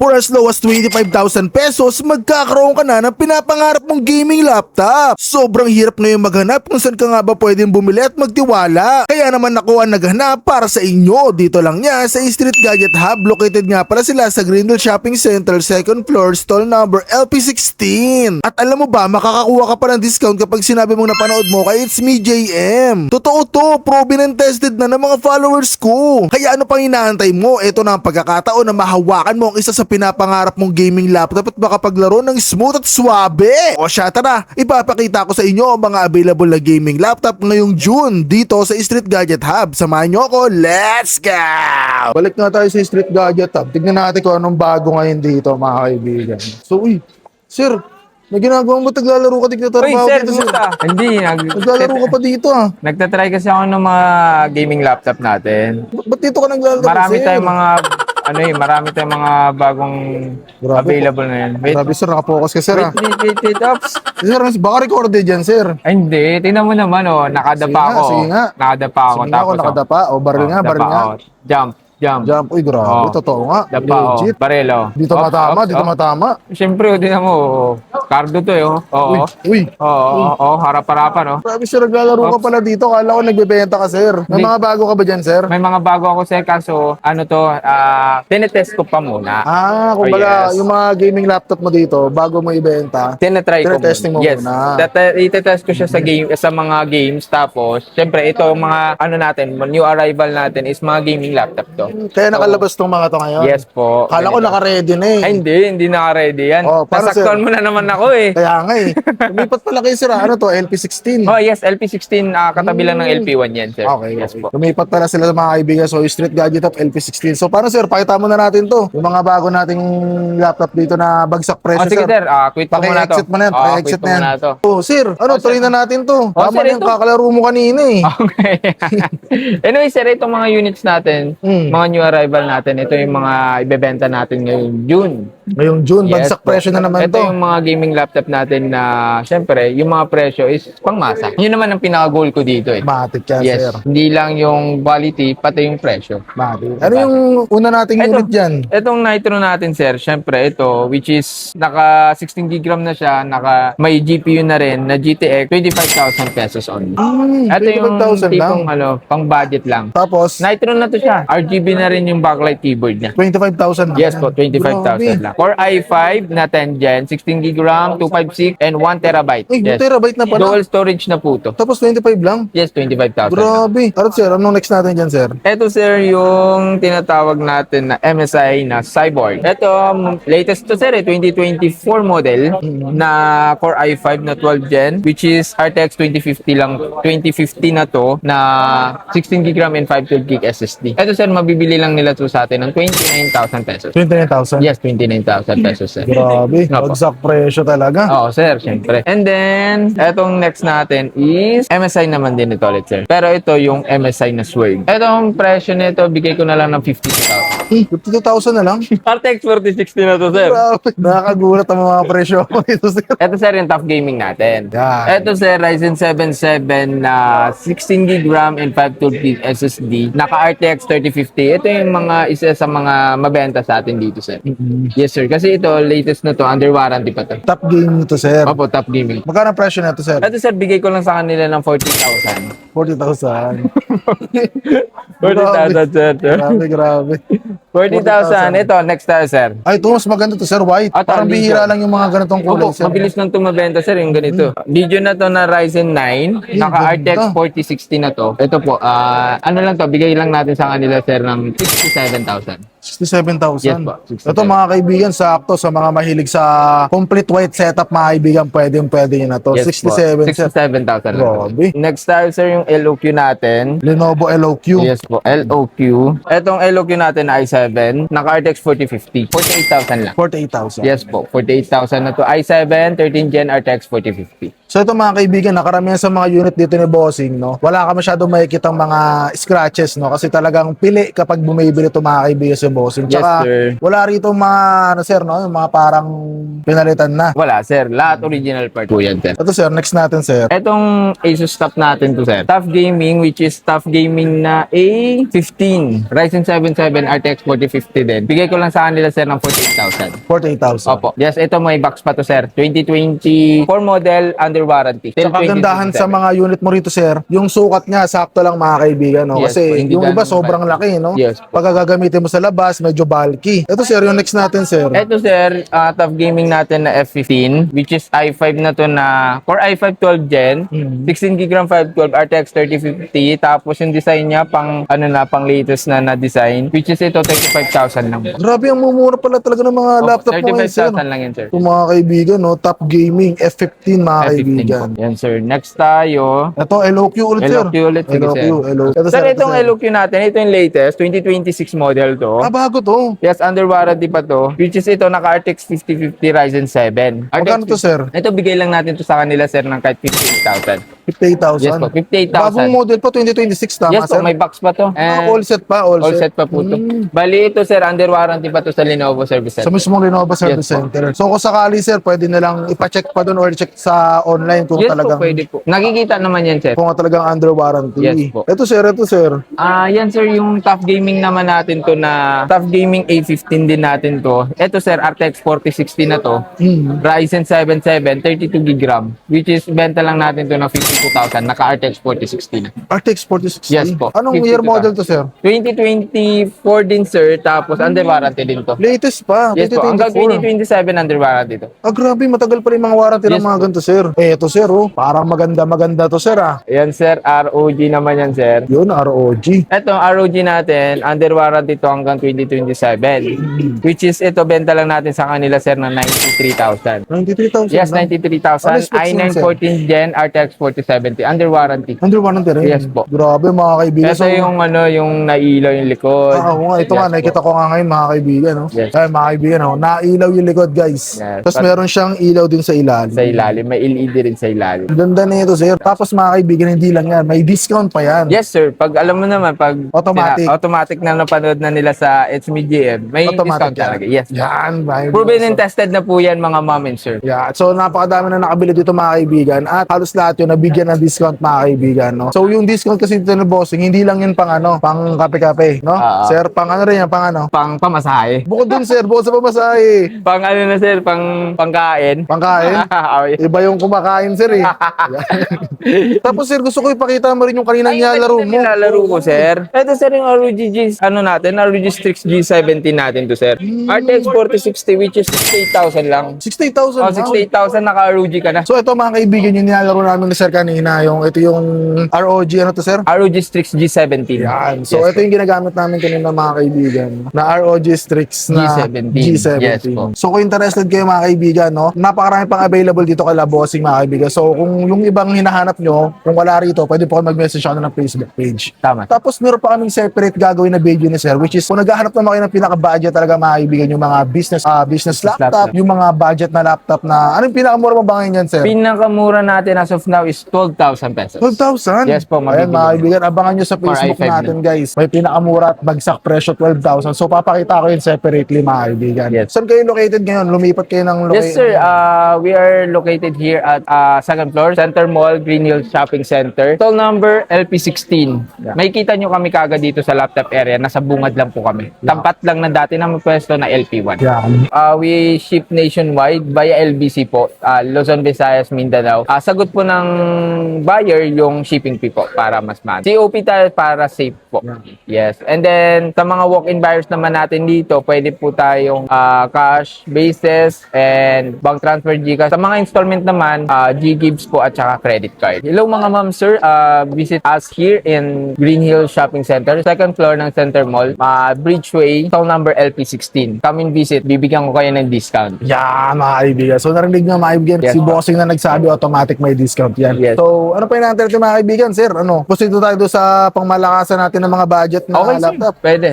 For as low as 25,000 pesos, magkakaroon ka na ng pinapangarap mong gaming laptop. Sobrang hirap ngayon maghanap kung saan ka nga ba pwedeng bumili at magtiwala. Kaya naman ako ang naghanap para sa inyo. Dito lang niya sa Street Gadget Hub. Located nga pala sila sa Greenville Shopping Center, 2nd floor, stall number LP16. At alam mo ba, makakakuha ka pa ng discount kapag sinabi mong napanood mo kay It's Me JM. Totoo to, proven and tested na ng mga followers ko. Kaya ano pang inaantay mo? Ito na ang pagkakataon na mahawakan mo ang isa sa pinapangarap mong gaming laptop at makapaglaro ng smooth at swabe. O siya, tara, ipapakita ko sa inyo ang mga available na gaming laptop ngayong June dito sa Street Gadget Hub. Samahan nyo ako, let's go! Balik nga tayo sa Street Gadget Hub. Tignan natin kung anong bago ngayon dito, mga kaibigan. So, sir, may ginagawa mo, naglalaro ka dito trabaho Sir, dito, sir? kumusta? Hindi, Naglalaro ka pa dito, nagtatry kasi ako ng mga gaming laptop natin. Ba't dito ka naglalaro, Marami sir? tayong mga, marami tayong mga bagong Grabe available na yan. Wait, Grabe, sir, nakapokus ka, sir, wait, ops. Sir, baka recorded yan, sir. Ay, hindi, tingnan mo naman, nakadapa ako. Sige nga. Nakadapa ako. Sige nga, ako nakadapa. O, baril nga, baril nga. Jump. Jump. Uy, grabe, totoo nga. Dapa, Legit. barelo. Dito Ops, matama, ops, dito ops. matama. Siyempre, tingnan mo, cardo to Oo. Uy. Oo, harap-harapan, Grabe, sir, naglalaro ka pala dito. Kala ko nagbebenta ka, sir. May Hindi. mga bago ka ba dyan, sir? May mga bago ako, sir, kaso, tinetest ko pa muna. Kumbaga, yes. yung mga gaming laptop mo dito, bago mo ibenta, Tinatry ko Tinetesting mo yes. muna. Itetest ko siya sa mga games. Tapos, syempre, ito mga new arrival natin is mga gaming laptop to. kaya nakalabas tong mga to ngayon. Yes po. Kala ko Ganito. naka-ready na eh. Ay, hindi naka-ready yan. Oh, para Nasaktan mo na naman ako eh. Kaya nga eh. Lumipat pala kayo, sir. Ano to? LP16. Oh yes, LP16, katabi lang ng LP1 yan, sir. Okay, Yes okay. po. Lumipat pala sila sa mga kaibigan. So, Street Gadget Hub LP16. So, paano, sir? Pakita mo na natin to. Yung mga bago nating laptop dito na bagsak presyo, Sige, sir. Quit mo muna to. Paki-exit mo na yan. Paki-exit Quit mo na yan. muna to. Oh, sir. Ano, try na natin to. Tama sir, na yung ito. kakalaro mo kanina eh. Okay. Anyway, sir, itong mga units natin, mga new arrival natin, ito yung mga ibebenta natin ngayong June. Ngayong June, Yes bagsak po. presyo na naman Ito to. yung mga gaming laptop natin na, syempre, yung mga presyo is pangmasa. Yun naman ang pinaka-goal ko dito eh. Matik yan, Yes, sir. hindi lang yung quality, pati yung presyo. Matik. Ano yung una nating unit dyan? Itong Nitro natin, sir, syempre, ito, which is naka 16 gig RAM na siya, may GPU na rin, na GTX, 25,000 pesos only. Ito yung 25,000 tipong, lang. pang budget lang. Tapos, Nitro na to siya. RGB na rin yung backlight keyboard niya. 25,000 lang. Yes po, 25,000 lang. Core i5 na 10 Gen, 16 gig RAM, 256, and 1 terabyte. Uy, 1 Yes. terabyte na pala. Dual storage na po to. Tapos 25 lang. Yes, 25,000 lang. Grabe. Alright, sir, anong next natin dyan, sir? Ito, sir, yung tinatawag natin na MSI na Cyborg. Ito, latest to, sir, 2024 model na Core i5 na 12 Gen, which is RTX 2050 lang. 2050 na to, na 16 gig RAM and 512 gig SSD. Ito, sir, mabibili lang nila to sa atin ng 29,000 pesos. 29,000? Yes, 29,000 pesos, sir. Grabe. Nga po. Bagsak presyo talaga. Oo, sir, syempre. And then, etong next natin is MSI naman din ito ulit, sir. Pero ito yung MSI na Sword. Etong presyo nito, bigay ko na lang ng 52,000. 52,000 na lang? RTX 4060 na to, sir. Grabe. Nakakagulat ang mga presyo ko dito, sir. Ito, sir, yung top gaming natin. Yan. Ito, sir, Ryzen 7 7 na 16 gig RAM and 512 gig SSD. Naka RTX 3050. Ito yung isa sa mga mabenta sa atin dito, sir. Yes, sir. Kasi ito, latest na to, under warranty pa to. Top game nito, sir. Opo, top gaming. Magkano ang presyo na ito, sir? Ito, sir, bigay ko lang sa kanila ng 40,000. 40,000. 40,000, sir. Grabe. 40,000. Ito, next tayo, sir. Ay, ito, mas maganda to, sir. White. Ah, Parang tali bihira ko. lang yung mga ganitong kulay, Opo, sir. mabilis lang tumabenta, sir, yung ganito. Video na to na Ryzen 9, naka RTX 4060 na to. Ito po, ano lang to, bigay lang natin sa kanila, sir, ng 67,000. 67,000. Yes po, 67,000. Ito, mga kaibigan, sakto sa mga mahilig sa complete white setup, mga kaibigan, pwede nyo na to. Yes 67, po, sir. 67,000 lang. Grabe. Next tayo, sir, yung LOQ natin. Lenovo LOQ. Yes po, LOQ. Etong LOQ natin na i7, naka RTX 4050. 48,000 lang. 48,000. Yes po, 48,000 na to. i7, 13 Gen RTX 4050. So ito mga kaibigan, nakaramihan sa mga unit dito ni Bossing, no? Wala ka masyadong makikitang mga scratches, no? Kasi talagang pili kapag bumibili ito mga kaibigan si Bossing. Yes, Tsaka sir. wala rito mga, ano sir, no? Yung mga parang pinalitan na. Wala, sir. Lahat original part po yan, sir. Ito sir, next natin sir. Etong Asus top natin to, sir. Tough Gaming, which is Tough Gaming na A15. Ryzen 7 RTX 4050 din. Bigay ko lang sa kanila, sir, ng 48,000. 48,000. Opo. Yes, ito may box pa to, sir. 2024 model under warranty. Till Sa kagandahan sa 2027. mga unit mo rito sir, yung sukat niya sakto lang mga kaibigan, no? Yes, Kasi po, hindi yung iba ganun sobrang malaki. laki, no? Yes, po. Pag gagamitin mo sa labas, medyo bulky. Ito sir, yung next natin sir. Ito, sir, Tough Gaming natin na F15, which is i5 na to na Core i5 12 Gen, 16GB RAM 512 RTX 3050, tapos yung design niya pang pang latest na design, which is ito 35,000 lang po. Grabe, ang mumura pala talaga ng mga laptop mo ngayon sir. 35,000 lang yan, sir. Yung mga kaibigan, no? Top Gaming, F15 mga F15 kaibigan. po. Yan, sir. Next tayo. Ito, LOQ ulit sir. LOQ ulit, sige, LOQ, sir. LOQ. Ito, Sir, ito, itong sir. LOQ natin, ito yung latest, 2026 model to. Ah, bago to. Yes, under warranty pa to. Which is ito, naka-RTX 5050 Ryzen 7. Magkano to sir? Ito, bigay lang natin to sa kanila, sir, ng kahit 58,000. 58,000. Yes po, 58,000. Bagong model pa, 2026 tama Yes po, sir? may box pa to. Ah, And all set pa, all all set pa po to. Bali, ito, sir, under warranty pa to sa Lenovo Service Sa Center. mismong Lenovo Service Yes po. Center. So kung sakali sir, pwede na lang ipa-check pa doon or check sa online kung Yes talagang po, pwede po. Nakikita naman yan, sir. kung talagang under warranty. Yes po. Ito sir, ito sir. Yan sir, yung Tough Gaming naman natin to na Tough Gaming A15 din natin to. Ito sir, RTX 4060 na to. Ryzen 7 32GB RAM, which is benta lang natin to na 52,000, naka RTX 4060 na. RTX 4060. Yes po. Anong 52 year ka. model to sir? 2024 din sir, tapos under warranty din to. Latest pa, Yes po, hanggang 2024. 2027 under warranty to. Ah, grabe, matagal pa rin mga warranty ng Yes mga po. ganito sir. Ito sir, oh, parang maganda to sir ah. Ayan sir, ROG naman yan sir. Yun, ROG. Ito, ROG natin, under warranty to hanggang 2027. Which is, ito, benta lang natin sa kanila, sir, ng 93,000. 93,000 Yes, lang. 93,000. Ano specs nun, i9 sir? 14 Gen, RTX 4070, under warranty. Under warranty rin. Yes po. Grabe mga kaibigan. Ito yung, yung nailaw yung likod. Oo nga, ito Yes nga, po. nakikita ko nga ngayon mga kaibigan. No? Yes. Ay, mga kaibigan, no? Nailaw yung likod guys. Yes. Tapos meron siyang ilaw din sa ilalim. Sa ilalim, may LED rin sa ilalim. Ganda na ito sir. Tapos mga kaibigan, hindi lang yan. May discount pa yan. Yes, sir. Pag alam mo naman, pag Automatic. automatic na napanood na nila sa It's Me GM, may discount yan. talaga. Yes. Yan. mga Proven kaibigan. and tested na po yan, mga mom and sir. Yeah. So napakadami na nakabili dito mga kaibigan at halos lahat yun nabigyan ng discount mga kaibigan. No? So yung discount kasi dito ng bossing, hindi lang yun pang pang kape-kape. No? Sir, pang ano rin yan, pang Pang pamasahe. Bukod dun sir, bukod sa pamasahe. Pang ano na sir, pang pangkain. Pangkain. Okay. Iba yung kumakain sir eh. Tapos sir, gusto ko ipakita mo rin yung kanina nilalaro mo. Nilalaro ko, sir. Ito, sir, yung ROG G, ROG Strix G17 natin to, sir. RTX 4060, which is 68,000 lang. 68,000 Oh, 68,000 naka-ROG ka na. So ito mga kaibigan, yung nilalaro namin ni sir kanina, ito yung ROG, ano to sir? ROG Strix G17. Yan. So Yes, ito yung ginagamit namin kanina mga kaibigan na ROG Strix na G17. G17. Yes po. So kung interested kayo mga kaibigan, no, napakarami pang available dito kay La Bossing mga kaibigan. So kung yung ibang hinahanap nyo, kung wala rito, pwede po kayo mag-message ako ng Facebook page. Tama. Tapos meron pa kaming separate gagawin na video ni sir, which is kung naghahanap naman kayo ng pinaka-budget talaga mga kaibigan, yung mga business laptop, yung mga budget na laptop na, anong pinakamura mo ba ngayon yan sir? Pinakamura natin as of now is 12,000 pesos. 12,000? Yes po, Ayan mabibili. mga kaibigan, abangan nyo sa Facebook i5 natin guys. May pinakamura at bagsak presyo 12,000. So papakita ko yun separately mga kaibigan. Yes. Saan kayo located ngayon? Lumipat kayo ng location? Yes, sir. We are located here at second floor, Center Mall, Green Hills Shopping Center. Stall number LP16. Yeah. May kita nyo kami kagad dito sa laptop area. Nasa bungad lang po kami. Tapat lang na dati na pwesto na LP1. Yan. We ship nationwide via LBC po, Luzon, Visayas, Mindanao. Sagot po ng buyer yung shipping fee po para mas mahal. COP tayo para safe po. Yes. And then, sa mga walk-in buyers naman natin dito, pwede po tayong cash basis and bank transfer GCash. Sa mga installment naman, GGives po at saka credit card. Hello mga ma'am, sir. Visit us here in Green Hills Shopping Center, second floor ng Center Mall, Bridgeway, stall number LP16. Come and visit. Bibigyan ko kayo ng discount. Yan mga kaibigan. So narinig nga mga kaibigan, Yes, si po. Bossing na nagsabi automatic may discount yan. Yes, Yes. So, ano pa yung natin mga kaibigan, sir? Ano? Proceed tayo doon sa pangmalakasan natin ng mga budget na Okay, sir. laptop. Pwede.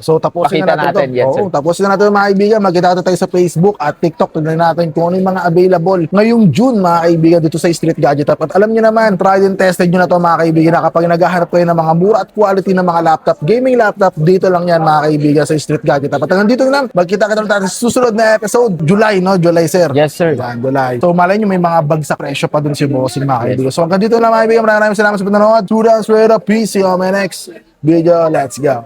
So, tapusin Pakita na natin, natin. to. Yes, Oo, sir. tapusin na natin mga kaibigan. Magkita tayo sa Facebook at TikTok. Tignan natin kung ano yung mga available ngayong June, mga kaibigan, dito sa Street Gadget Hub. At alam niyo naman, tried and tested nyo na to mga kaibigan, na kapag naghahanap kayo ng mga mura at quality ng mga laptop, gaming laptop, dito lang yan mga kaibigan sa Street Gadget Hub. At hanggang dito lang, magkita-kita natin sa susunod na episode. July, no? July, sir. Yes, sir. Yan, July. So, malay nyo, may mga bagsak presyo pa dun si Bossing, mga kaibigan. So, hanggang dito lang mga kaibigan. Maraming salamat sa panonood. Students, straight up. Peace. See you on my next video. Let's go.